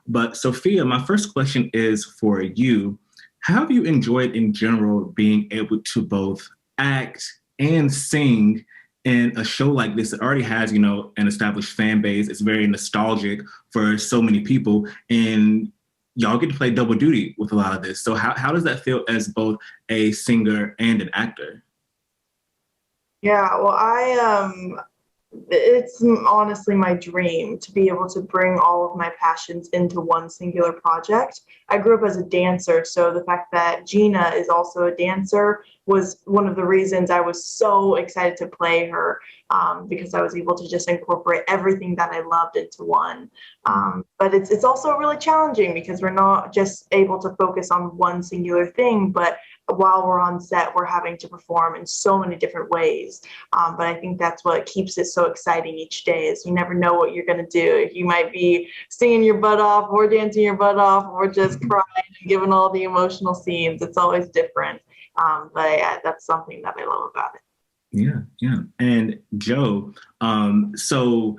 But Sophia, my first question is for you. How have you enjoyed in general being able to both act and sing in a show like this that already has, an established fan base? It's very nostalgic for so many people, and y'all get to play double duty with a lot of this. So how does that feel as both a singer and an actor? Yeah, well, it's honestly my dream to be able to bring all of my passions into one singular project. I grew up as a dancer, so the fact that Gina is also a dancer was one of the reasons I was so excited to play her, because I was able to just incorporate everything that I loved into one. But it's also really challenging because we're not just able to focus on one singular thing, but while we're on set, we're having to perform in so many different ways. But I think that's what keeps it so exciting each day is you never know what you're going to do. You might be singing your butt off or dancing your butt off or just crying and giving all the emotional scenes. It's always different. But yeah, that's something that I love about it. Yeah, yeah. And Joe, so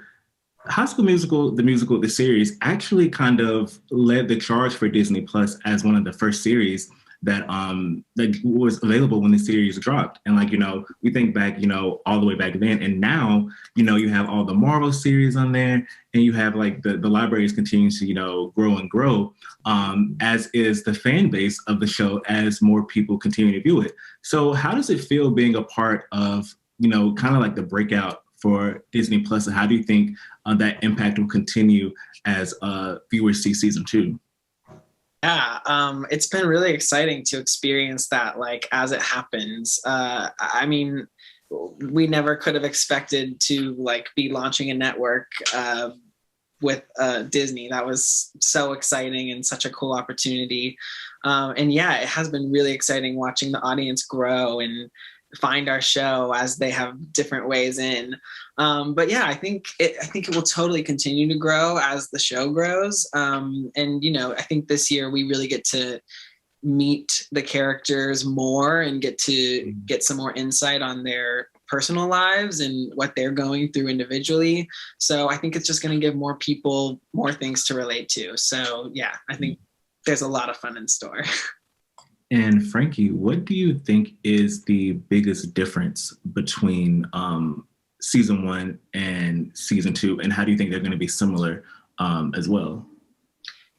High School Musical, the series, actually kind of led the charge for Disney Plus as one of the first series that was available when the series dropped. And we think back, all the way back then, and now, you have all the Marvel series on there, and you have the libraries continue to, grow and grow, as is the fan base of the show as more people continue to view it. So how does it feel being a part of, kind of like the breakout for Disney Plus, and how do you think that impact will continue as viewers see season 2? Yeah, it's been really exciting to experience that, as it happens. I mean, we never could have expected to be launching a network with Disney. That was so exciting and such a cool opportunity. And yeah, it has been really exciting watching the audience grow and find our show as they have different ways in. But yeah, I think it will totally continue to grow as the show grows. And I think this year we really get to meet the characters more and get to get some more insight on their personal lives and what they're going through individually. So I think it's just going to give more people more things to relate to. So yeah, I think there's a lot of fun in store. And Frankie, what do you think is the biggest difference between season 1 and season 2? And how do you think they're going to be similar as well?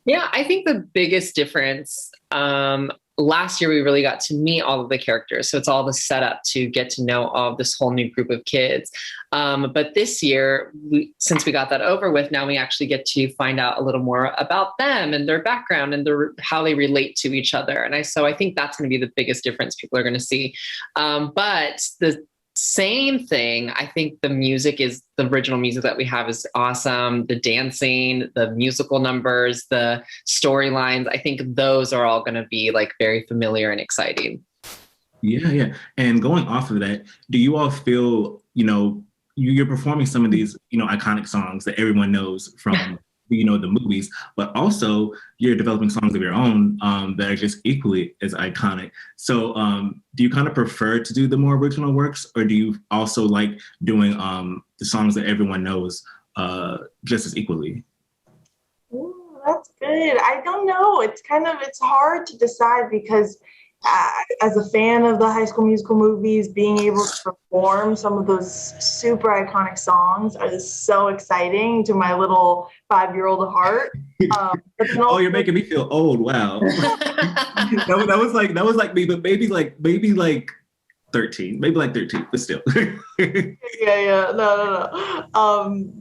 Yeah, I think the biggest difference, last year we really got to meet all of the characters. So it's all the setup to get to know all of this whole new group of kids. But this year, since we got that over with, now we actually get to find out a little more about them and their background and how they relate to each other. And so I think that's going to be the biggest difference people are going to see. But the same thing, I think the original music that we have is awesome. The dancing, the musical numbers, the storylines, I think those are all going to be very familiar and exciting. Yeah. And going off of that, do you all feel, you're performing some of these, iconic songs that everyone knows from, the movies, but also you're developing songs of your own that are just equally as iconic. So do you kind of prefer to do the more original works, or do you also like doing the songs that everyone knows just as equally? Ooh, that's good. I don't know. It's hard to decide because as a fan of the High School Musical movies, being able to perform some of those super iconic songs are just so exciting to my little 5-year-old heart. Oh, you're making me feel old. Wow. that was like me, but maybe like 13, but still. Yeah. No.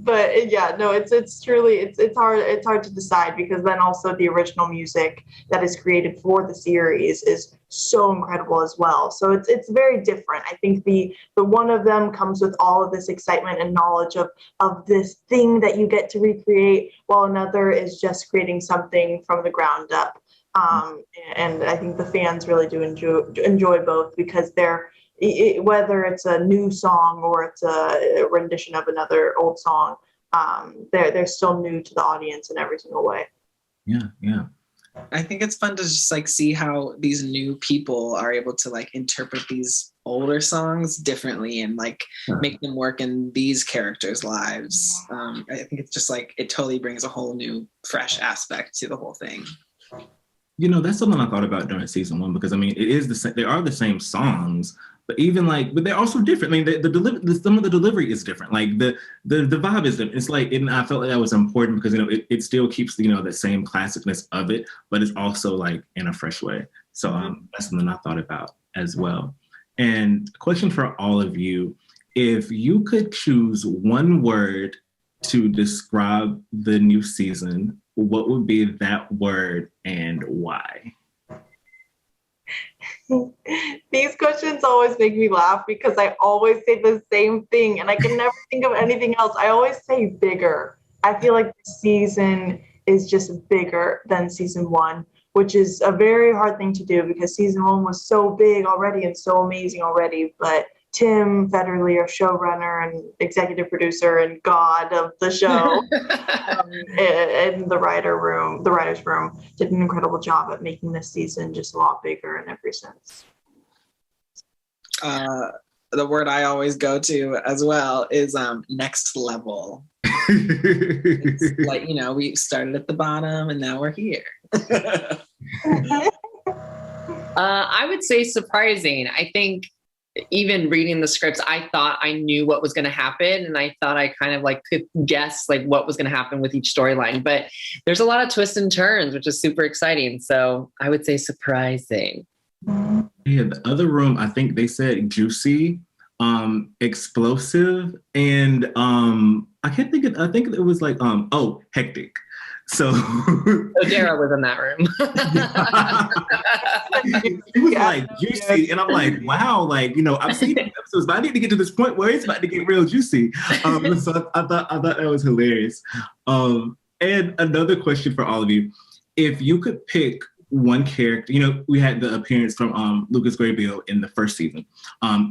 But yeah, no, it's truly, it's hard to decide because then also the original music that is created for the series is so incredible as well. So it's very different. I think the one of them comes with all of this excitement and knowledge of this thing that you get to recreate, while another is just creating something from the ground up. And I think the fans really do enjoy both because whether it's a new song or it's a rendition of another old song, they're still new to the audience in every single way. Yeah. I think it's fun to just see how these new people are able to interpret these older songs differently and like make them work in these characters' lives. I think it's just like it totally brings a whole new, fresh aspect to the whole thing. You know, that's something I thought about during season 1 because I mean, it is the same. They are the same songs, but even like, but they're also different. I mean, some of the delivery is different. Like the vibe is different. It's like, and I felt like that was important because you know it still keeps the same classicness of it, but it's also like in a fresh way. So that's something I thought about as well. And question for all of you: if you could choose one word to describe the new season, what would be that word and why? These questions always make me laugh because I always say the same thing and I can never think of anything else. I always say bigger. I feel like the season is just bigger than season 1, which is a very hard thing to do because season 1 was so big already and so amazing already. But Tim Federle, our showrunner and executive producer and god of the show, in the writer's room, did an incredible job at making this season just a lot bigger in every sense. The word I always go to as well is next level. It's like, we started at the bottom and now we're here. I would say surprising. I think even reading the scripts, I thought I knew what was going to happen. And I thought I kind of like could guess like what was going to happen with each storyline, but there's a lot of twists and turns, which is super exciting. So I would say surprising. Yeah, the other room, I think they said juicy, explosive, and I think it was like, hectic. So Dara was in that room. It was like juicy, and I'm like, wow, like I've seen episodes, but I need to get to this point where it's about to get real juicy. So I thought that was hilarious. And another question for all of you: if you could pick one character, we had the appearance from Lucas Grabeel in the first season.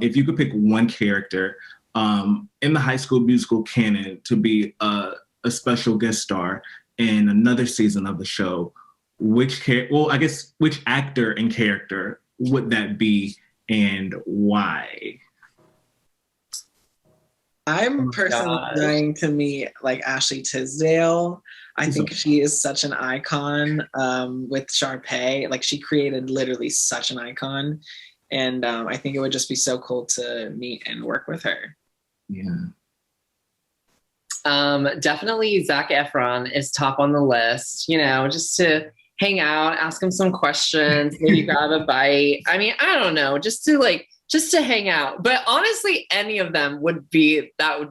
If you could pick one character in the High School Musical canon to be a special guest star in another season of the show, which actor and character would that be and why? I'm personally trying to meet like Ashley Tisdale. I think she is such an icon with Sharpay. Like she created literally such an icon. And I think it would just be so cool to meet and work with her. Yeah. Definitely Zac Efron is top on the list, just to hang out, ask him some questions, maybe grab a bite. I mean, I don't know, just to hang out. But honestly, any of them would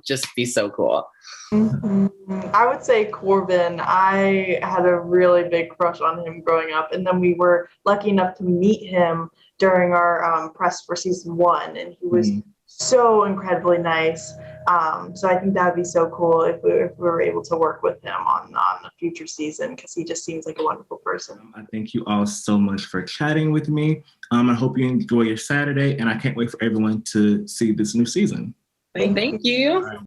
just be so cool. Mm-hmm. I would say Corbin. I had a really big crush on him growing up, and then we were lucky enough to meet him during our press for season 1, and he was so incredibly nice. So I think that would be so cool if we were able to work with him on a future season, because he just seems like a wonderful person. I thank you all so much for chatting with me. I hope you enjoy your Saturday, and I can't wait for everyone to see this new season. Thank you.